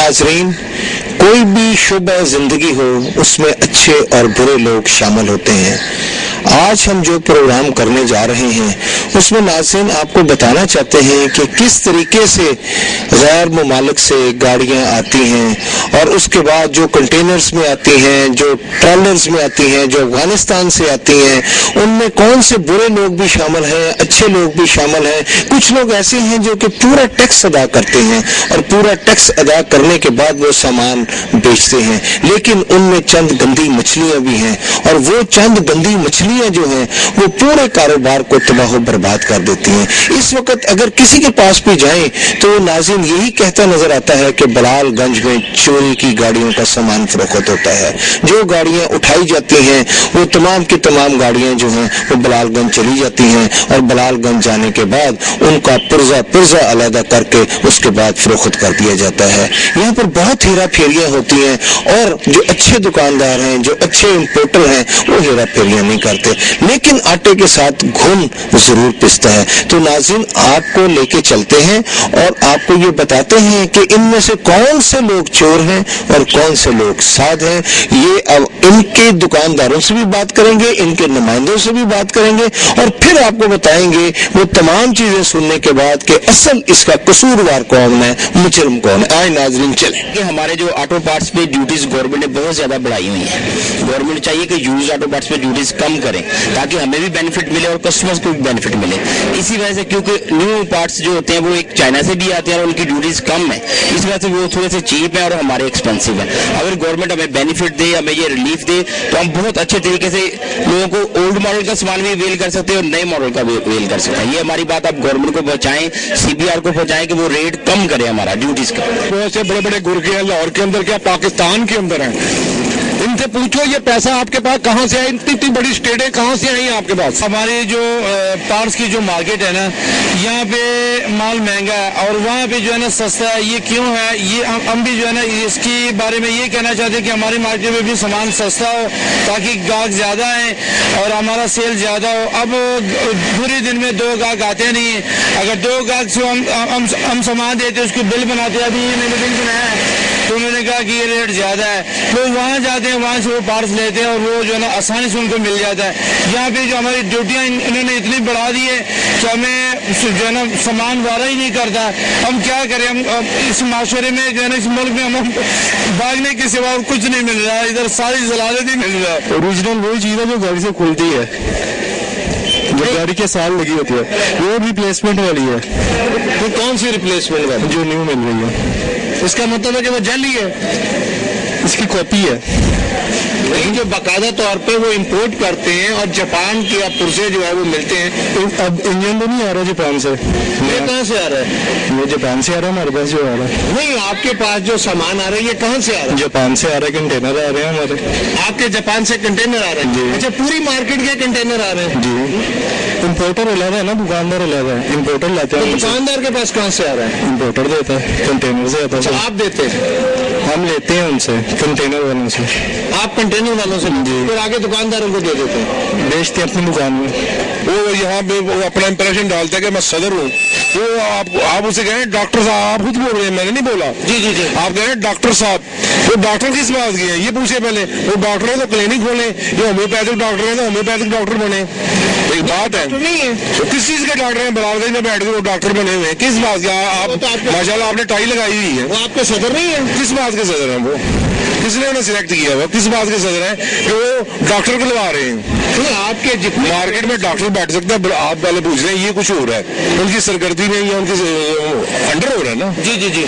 नाजरीन, कोई भी शुबह जिंदगी हो उसमें अच्छे और बुरे लोग शामिल होते हैं। आज हम जो प्रोग्राम करने जा रहे हैं उसमें नाज़रीन आपको बताना चाहते हैं कि किस तरीके से गैर मुमालिक से गाड़ियां आती हैं और उसके बाद जो कंटेनर्स में आती हैं, जो ट्रॉलर्स में आती हैं, जो अफगानिस्तान से आती हैं, उनमें कौन से बुरे लोग भी शामिल हैं, अच्छे लोग भी शामिल हैं। कुछ लोग ऐसे हैं जो कि पूरा टैक्स अदा करते हैं और पूरा टैक्स अदा करने के बाद वो सामान बेचते हैं, लेकिन उनमें चंद गंदी मछलियां भी हैं और वो चंद गंदी मछलियां जो हैं वो पूरे कारोबार को तबाह बर्बाद कर देती हैं। इस वक्त अगर किसी के पास भी जाएं तो नाज़रीन यही कहता नजर आता है कि बलालगंज में चोरी की गाड़ियों का सामान फरोख्त होता है। जो गाड़ियां उठाई जाती हैं वो तमाम की तमाम गाड़ियां जो हैं वो बलालगंज चली जाती हैं और बलालगंज जाने के बाद उनका पुर्जा अलहदा करके उसके बाद फरोख्त कर दिया जाता है। यहाँ पर बहुत हेरा फेरियां होती हैं और जो अच्छे दुकानदार हैं, जो अच्छे इंपोर्टर हैं, वो हेरा फेरियां नहीं करते, लेकिन आटे के साथ घुन जरूर पिसता है। तो नाज़रीन आपको लेके चलते हैं और आपको ये बताते हैं कि इनमें से कौन से लोग चोर हैं और कौन से लोग साध हैं। ये अब इनके दुकानदारों से भी बात करेंगे, इनके नुमाइंदों से भी बात करेंगे और फिर आपको बताएंगे वो तमाम चीजें सुनने के बाद कि असल इसका कसूरवार कौन है, मुजरिम कौन है। आए नाज़रीन चले कि हमारे जो ऑटो पार्ट्स पे ड्यूटीज गवर्नमेंट ने बहुत ज्यादा बढ़ाई हुई है। गवर्नमेंट चाहिए कि यूज ऑटो पार्ट्स पे ड्यूटीज कम करें ताकि हमें भी बेनिफिट मिले और कस्टमर्स को भी बेनिफिट मिले। इसी वजह से क्योंकि न्यू पार्ट्स जो होते हैं वो एक चाइना से भी आते हैं और उनकी ड्यूटीज कम है, इस वजह से वो थोड़े से चीप है और हमारे एक्सपेंसिव है। अगर गवर्नमेंट हमें बेनिफिट दे, हमें ये रिलीफ दे तो हम बहुत अच्छे तरीके से लोगों को ओल्ड मॉडल का सामान भी अवेल कर सकते हैं और नए मॉडल का भी अवेल कर सकते हैं। ये हमारी बात आप गवर्नमेंट को पहुंचाएं, CBR को पहुंचाएं कि वो रेट कम करे हमारा ड्यूटीज का। बहुत से बड़े बड़े गुर्गे हैं लाहौर के अंदर, क्या पाकिस्तान के अंदर है। इनसे पूछो ये पैसा आपके पास कहाँ से आया, इतनी बड़ी स्टेटें कहाँ से आई हैं आपके पास। हमारी जो पार्ट्स की जो मार्केट है ना, यहाँ पे माल महंगा है और वहाँ पे जो है ना सस्ता है। ये क्यों है, ये हम भी जो है ना इसके बारे में ये कहना चाहते हैं कि हमारी मार्केट में भी सामान सस्ता हो ताकि गाहक ज्यादा है और हमारा सेल ज्यादा हो। अब पूरे दिन में 2 गाहक आते नहीं है, अगर 2 गाहक से हम सामान देते उसको बिल बनाते, अभी मैंने बिल बनाया है तो उन्होंने कहा कि ये रेट ज्यादा है, तो वहाँ जाते हैं, वहाँ से वो पार्ट्स लेते हैं और वो जो है ना आसानी से उनको मिल जाता है। यहाँ पे जो हमारी ड्यूटियाँ इन्होंने इतनी बढ़ा दी है कि हमें जो है ना सामान वारा ही नहीं करता। हम क्या करें, हम इस माशरे में जो है ना इस मुल्क में हम भागने के सिवा कुछ नहीं मिल रहा है, इधर सारी जलालत ही मिल रहा है। ओरिजिनल वही चीज़ है जो गाड़ी से खुलती है, जो गाड़ी के साल लगी होती है, वो रिप्लेसमेंट वाली है। तो कौन सी रिप्लेसमेंट वाली? जो न्यू मिल रही है। इसका मतलब है कि वो जाली है, इसकी कॉपी है। लेकिन जो बाकायदा तौर पे वो इंपोर्ट करते हैं और जापान के पुर्जे जो है वो मिलते हैं। अब इंजन तो नहीं आ रहा जापान से। ये कहाँ से आ रहा है? ये जापान से आ रहा है, हमारे पास जो आ रहा है। नहीं, आपके पास जो सामान आ रहा है ये कहाँ से आ रहा है? जापान से आ रहा है, कंटेनर आ रहे हैं हमारे। आपके जापान से कंटेनर आ रहे हैं? जी। अच्छा, पूरी मार्केट के कंटेनर आ रहे हैं? जी। इंपोर्टर अलग है ना, दुकानदार अलग है। इंपोर्टर लाते हैं। दुकानदार के पास कहाँ से आ रहा है? इंपोर्टर देता है, कंटेनर से आता है। आप देते हैं? हम लेते हैं उनसे, कंटेनर वालों से। आप कंटेनर वालों से फिर आगे दुकानदारों को दे देते हैं, बेचते हैं अपनी दुकान में। वो यहाँ पे वो अपना इंप्रेशन डालता है कि मैं सदर हूँ। वो आप उसे कह रहे हैं डॉक्टर साहब, आप खुद बोल रहे हैं, मैंने नहीं बोला। जी जी जी। आप कह रहे हैं डॉक्टर साहब, वो डॉक्टर किस बात के हैं ये पूछे पहले। वो डॉक्टर है तो क्लिनिक खोले, जो होम्योपैथिक डॉक्टर है तो होम्योपैथिक डॉक्टर बने। एक बात है, नहीं है तो किस चीज के डॉक्टर हैं? बलालगंज में बैठ के वो डॉक्टर बने हुए हैं, किस बात के? आप माशाल्लाह आपने टाई लगाई हुई है। वो आपके सदर नहीं है? किस बात के सदर हैं वो? किसने उन्हें सिलेक्ट किया हुआ? किस बात के सदर हैं कि वो डॉक्टर को लगा रहे हैं? आपके मार्केट में डॉक्टर बैठ सकता है, आप पहले पूछ रहे हैं ये कुछ हो रहा है, उनकी सरगर्दी में या उनके अंडर हो रहा है ना। जी जी जी।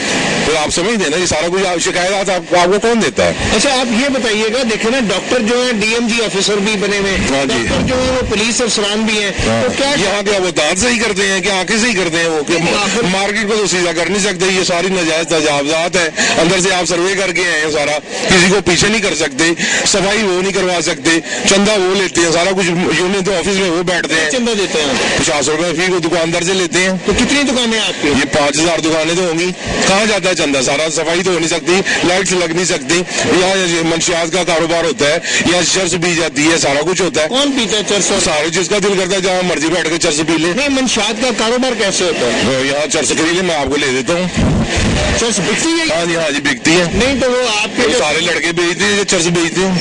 तो आप समझ देना ये सारा कुछ शिकायत आपको कौन देता है? अच्छा, आप ये बताइएगा, देखे ना डॉक्टर जो है DMG ऑफिसर भी बने हुए, डॉक्टर जो है वो पुलिस अफसरान भी है, तो क्या यहाँ क्या वो दांत सही करते हैं, क्या आंखें सही करते हैं? वो मार्केट को तो सीधा कर नहीं सकते, ये सारी नजायज तजावजात है। अंदर से आप सर्वे करके आए हैं सारा, किसी को पीछे नहीं कर सकते, सफाई वो नहीं करवा सकते, चंदा वो लेते हैं, सारा कुछ यूनियन तो ऑफिस में वो बैठते हैं, चंदा देते हैं। 50 रुपए फी को दुकानदार से लेते हैं। तो कितनी दुकानें आपकी? ये 5000 दुकानें तो होंगी, कहाँ जाता है चंदा? सारा सफाई तो हो नहीं सकती, लाइट्स लग नहीं सकती, यहाँ मंशियात का कारोबार होता है, यहाँ चर्च पी जाती है, सारा कुछ होता है। कौन पीता है चर्च? सारे जिसका दिल करता है जहाँ मर्जी बैठ के चर्च पी ले। नहीं, मंशियात का कारोबार कैसे होता है? यहाँ चर्च खरीद ले, मैं आपको ले देता हूँ। चर्च बिकती है? हाँ जी बिकती है। नहीं तो वो आपके वो सारे लड़के बेचते हैं जो चर्च बेचते हैं।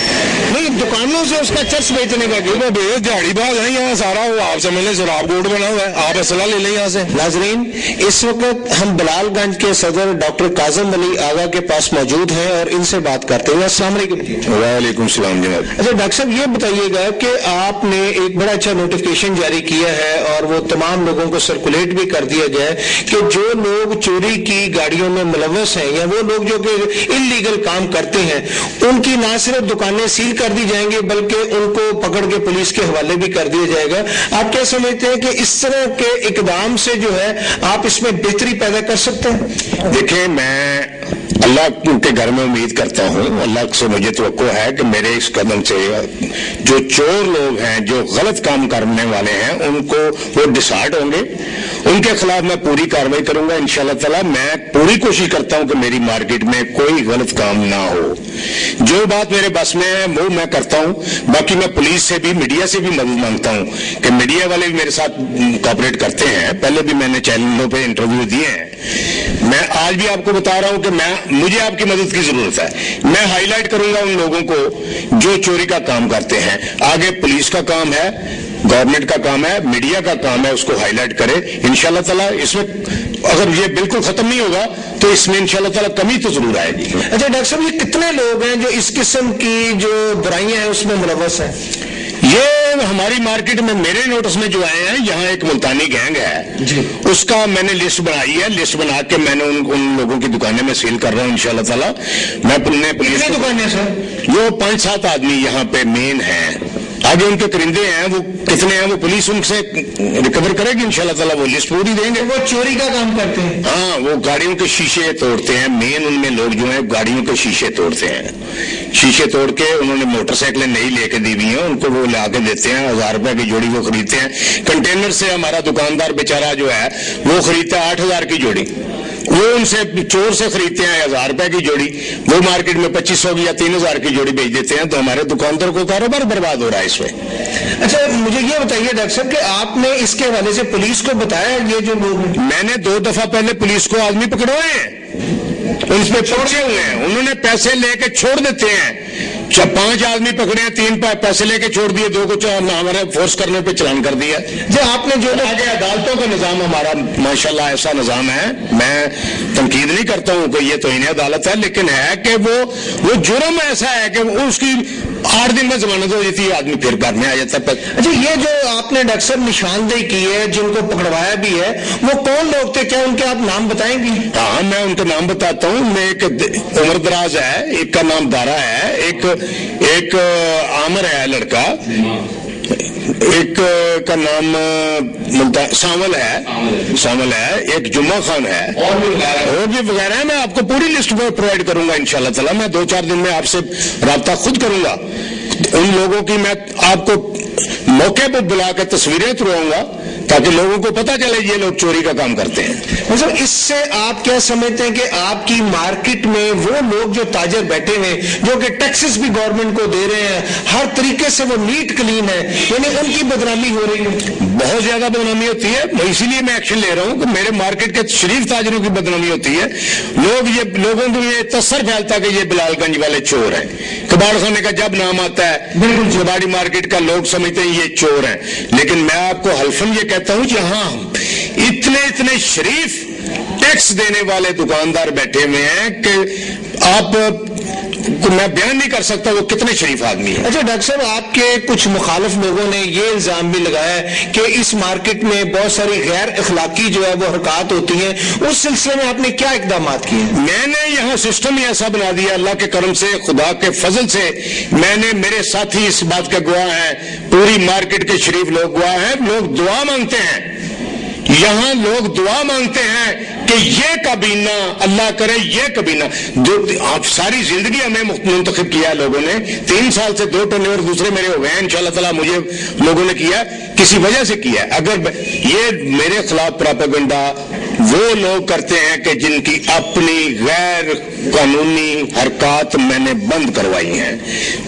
नहीं, दुकानों से उसका चर्च बेचने का क्यों? वो बेच दिहाड़ी बाज है यहाँ सारा, वो आप समझ लें शराब कोर्ट बना हुआ है, आप असला ले लें यहाँ से। नाजरीन, इस वक्त हम बिलालगंज के सदर डॉक्टर काजम अली आगा के पास मौजूद हैं और इनसे बात करते हैं। अस्सलाम वालेकुम। वालेकुम सलाम जनाब। अच्छा डॉक्टर साहब, ये बताइएगा कि आपने एक बड़ा अच्छा नोटिफिकेशन जारी किया है और वो तमाम लोगों को सर्कुलेट भी कर दिया गया है कि जो लोग चोरी की गाड़ियों में मुलव्वस हैं या वो लोग जो कि इलीगल काम करते हैं, उनकी ना सिर्फ दुकानें सील कर दी जाएंगी बल्कि उनको पकड़ के पुलिस के हवाले भी कर दिया जाएगा। आप क्या समझते हैं कि इस तरह के इकदाम से जो है आप इसमें बेहतरी पैदा कर सकते हैं? देखिए, मैं अल्लाह के घर में उम्मीद करता हूँ, अल्लाह से मुझे तवक्को है कि मेरे इस कदम से जो चोर लोग हैं, जो गलत काम करने वाले हैं, उनको वो डिसाइड होंगे, उनके खिलाफ मैं पूरी कार्रवाई करूंगा इंशाअल्लाह ताला। मैं पूरी कोशिश करता हूं कि मेरी मार्केट में कोई गलत काम ना हो। जो बात मेरे बस में है वो मैं करता हूं। बाकी मैं पुलिस से भी, मीडिया से भी मदद मांगता हूं कि मीडिया वाले भी मेरे साथ कोऑपरेट करते हैं। पहले भी मैंने चैनलों पे इंटरव्यू दिए हैं। मैं आज भी आपको बता रहा हूं कि मुझे आपकी मदद की जरूरत है। मैं हाईलाइट करूंगा उन लोगों को जो चोरी का काम करते हैं। आगे पुलिस का काम है, गवर्नमेंट का काम है, मीडिया का काम है, उसको हाईलाइट करे इंशाल्लाह ताला। इसमें अगर ये बिल्कुल खत्म नहीं होगा तो इसमें इंशाल्लाह ताला कमी तो जरूर आएगी। अच्छा डॉक्टर साहब, ये कितने लोग हैं जो इस किस्म की जो बुराइयां हैं उसमें मुलव्वस हैं? ये हमारी मार्केट में मेरे नोटिस में जो आए हैं, यहाँ एक मुल्तानी गैंग है जी, उसका मैंने लिस्ट बनाई है। लिस्ट बना के मैंने उन लोगों की दुकानें में सील कर रहा हूँ इंशाल्लाह ताला। मैं पुलिस कितनी दुकानें सर? जो 5-7 आदमी यहाँ पे मेन हैं, आगे उनके करिंदे हैं, वो कितने हैं वो पुलिस उनसे रिकवर करेगी इंशाल्लाह ताला। वो लिस्ट पूरी देंगे। वो चोरी का काम करते हैं? हाँ, वो गाड़ियों के शीशे तोड़ते हैं। मेन उनमें लोग जो हैं गाड़ियों के शीशे तोड़ते हैं। शीशे तोड़ के उन्होंने मोटरसाइकिलें नई लेके दी हुई हैं, उनको वो ला के देते हैं। 1000 रुपए की जोड़ी वो खरीदते हैं। कंटेनर से हमारा दुकानदार बेचारा जो है वो खरीदता है 8000 की जोड़ी। वो उनसे चोर से खरीदते हैं 1000 रुपए की जोड़ी, वो मार्केट में 2500 की या 3000 की जोड़ी बेच देते हैं। तो हमारे दुकानदार को कारोबार बर्बाद हो रहा है इसमें। अच्छा, मुझे ये बताइए डॉक्टर साहब कि आपने इसके हवाले से पुलिस को बताया ये जो लोग हैं? मैंने 2 दफा पहले पुलिस को आदमी पकड़वाए हैं, उनसे पहुंचे हुए हैं। उन्होंने पैसे लेके छोड़ देते हैं। 5 आदमी पकड़े हैं, 3 पैसे लेके छोड़ दिए, 2 को हमारे फोर्स करने पे चलान कर दिया। जो आपने जो आगे अदालतों का निजाम हमारा माशाल्लाह ऐसा निजाम है। मैं तनकीद नहीं करता हूं कि ये तो इन्हें अदालत है, लेकिन है कि वो जुर्म ऐसा है कि उसकी 8 दिन में जमानत हो जाती है, आदमी फिर घर में आ जाता है। अच्छा, ये जो आपने डॉक्टर साहब निशानदेही की है, जिनको पकड़वाया भी है, वो कौन लोग थे? क्या उनके आप नाम बताएंगे? हाँ, मैं उनका नाम बताता हूँ। एक उमर दराज है, एक का नाम दारा है, एक आमर है लड़का, एक का नाम सावल है, एक जुम्मा खान है, और भी वगैरह है। मैं आपको पूरी लिस्ट प्रोवाइड करूंगा इंशाल्लाह ताला। मैं 2-4 दिन में आपसे राब्ता खुद करूंगा। उन लोगों की मैं आपको मौके पर बुला कर तस्वीरें तुरवाऊंगा ताकि लोगों को पता चले ये लोग चोरी का काम करते हैं। मतलब इससे आप क्या समझते हैं कि आपकी मार्केट में वो लोग जो ताजर बैठे हुए जो कि टैक्सेस भी गवर्नमेंट को दे रहे हैं, हर तरीके से वो नीट क्लीन है, यानी उनकी बदनामी हो रही है? बहुत ज्यादा बदनामी होती है, इसीलिए मैं एक्शन ले रहा हूं कि मेरे मार्केट के शरीफ ताजरों की बदनामी होती है। लोगों को ये तसर फैलता है कि ये बिलालगंज वाले चोर हैं। कबाड़ खाने का जब नाम आता है, बिल्कुल कबाड़ी मार्केट का लोग समझते हैं ये चोर हैं, लेकिन मैं आपको हल्फन ये कहता हूं जहां इतने शरीफ टैक्स देने वाले दुकानदार बैठे हुए हैं कि आप को मैं बयान नहीं कर सकता वो कितने शरीफ आदमी है। अच्छा डॉक्टर साहब, आपके कुछ मुखालिफ लोगों ने ये इल्जाम भी लगाया कि इस मार्केट में बहुत सारी गैर अखलाकी जो है वो हरकत होती है। उस सिलसिले में आपने क्या इकदाम किए? मैंने यहाँ सिस्टम ही ऐसा बना दिया, अल्लाह के करम से, खुदा के फजल से। मैंने, मेरे साथी इस बात का गवाह है, पूरी मार्केट के शरीफ लोग गवाह हैं। लोग दुआ मांगते हैं, यहां लोग दुआ मांगते हैं कि ये कबीना, अल्लाह करे ये कबीना, जो आप सारी जिंदगी हमें मुंतखब किया लोगों ने, 3 साल से 2 टर्नओवर दूसरे मेरे हो गए हैं इंशाल्लाह ताला। मुझे लोगों ने किया, किसी वजह से किया। अगर ये मेरे खिलाफ प्रोपेगेंडा वो लोग करते हैं कि जिनकी अपनी गैर कानूनी हरकत मैंने बंद करवाई हैं,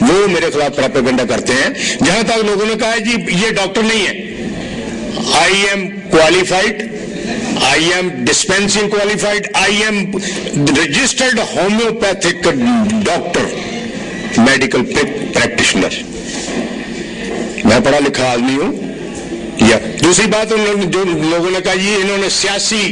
वो मेरे खिलाफ प्रोपेगेंडा करते हैं। जहां तक लोगों ने कहा है जी ये डॉक्टर नहीं है, I am qualified, I am dispensing qualified, I am registered homeopathic doctor, medical practitioner. میں پڑھا لکھا آدمی ہوں. یا دوسری بات جو لوگوں نے کہا یہ انہوں نے سیاسی,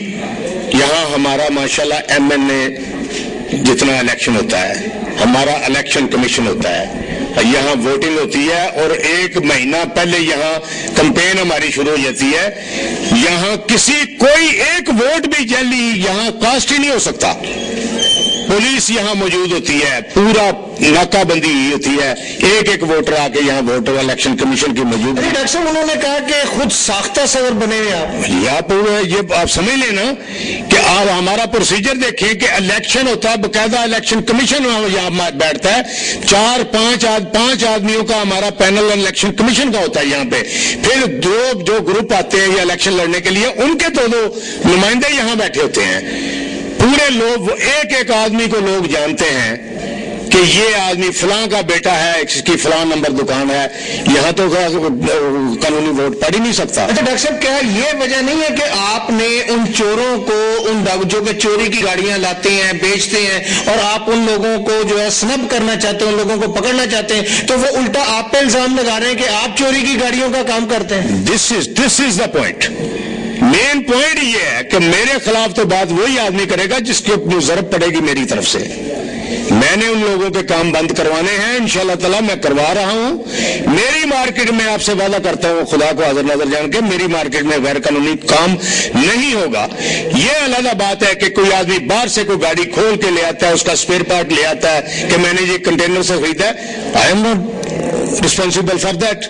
یہاں ہمارا ماشاءاللہ ایم این اے جتنا الیکشن ہوتا ہے, ہمارا الیکشن کمیشن ہوتا ہے, یہاں ووٹنگ ہوتی ہے اور 1 مہینہ پہلے یہاں کمپین ہماری شروع ہو جاتی ہے. یہاں کوئی ایک ووٹ بھی جعلی یہاں کاسٹ ہی نہیں ہو سکتا. پولیس یہاں موجود ہوتی ہے, پورا ناکہ بندی ہوتی ہے, ایک ووٹر آ کے یہاں ووٹر الیکشن کمیشن کی موجود ہے. ڈاکٹر صاحب انہوں نے کہا کہ خود ساختہ صدر بنے ہوئے آپ. یہ آپ سمجھ لیں نا کہ آپ ہمارا پروسیجر دیکھیں کہ الیکشن ہوتا ہے, باقاعدہ الیکشن کمیشن یہاں بیٹھتا ہے, 4-5 آدمیوں کا ہمارا پینل الیکشن کمیشن کا ہوتا ہے یہاں پہ. پھر 2 جو گروپ آتے ہیں یہ الیکشن لڑنے کے لیے, ان کے 2 نمائندے یہاں بیٹھے ہوتے ہیں. پورے لوگ ایک آدمی کو لوگ جانتے ہیں کہ یہ آدمی فلاں کا بیٹا ہے, اس کی فلاں نمبر دکان ہے. یہاں تو قانونی ووٹ پڑ ہی نہیں سکتا. اچھا ڈاکٹر صاحب, کیا یہ وجہ نہیں ہے کہ آپ نے ان چوروں کو, ان جو کہ چوری کی گاڑیاں لاتے ہیں بیچتے ہیں, اور آپ ان لوگوں کو جو ہے سنب کرنا چاہتے ہیں, ان لوگوں کو پکڑنا چاہتے ہیں, تو وہ الٹا آپ پہ الزام لگا رہے ہیں کہ آپ چوری کی گاڑیوں کا کام کرتے ہیں. دس از دا پوائنٹ. مین پوائنٹ یہ ہے کہ میرے خلاف تو بات وہی آدمی کرے گا جس کی اپنی ضرب پڑے گی میری طرف سے. میں نے ان لوگوں کے کام بند کروانے ہیں, انشاءاللہ تعالی میں کروا رہا ہوں. میری مارکیٹ میں آپ سے وعدہ کرتا ہوں خدا کو حاضر نظر جان کے, میری مارکیٹ میں غیر قانونی کام نہیں ہوگا. یہ علیحدہ بات ہے کہ کوئی آدمی باہر سے کوئی گاڑی کھول کے لے آتا ہے, اس کا اسپیئر پارٹ لے آتا ہے کہ میں نے یہ کنٹینر سے خریدا ہے. I am not responsible for that.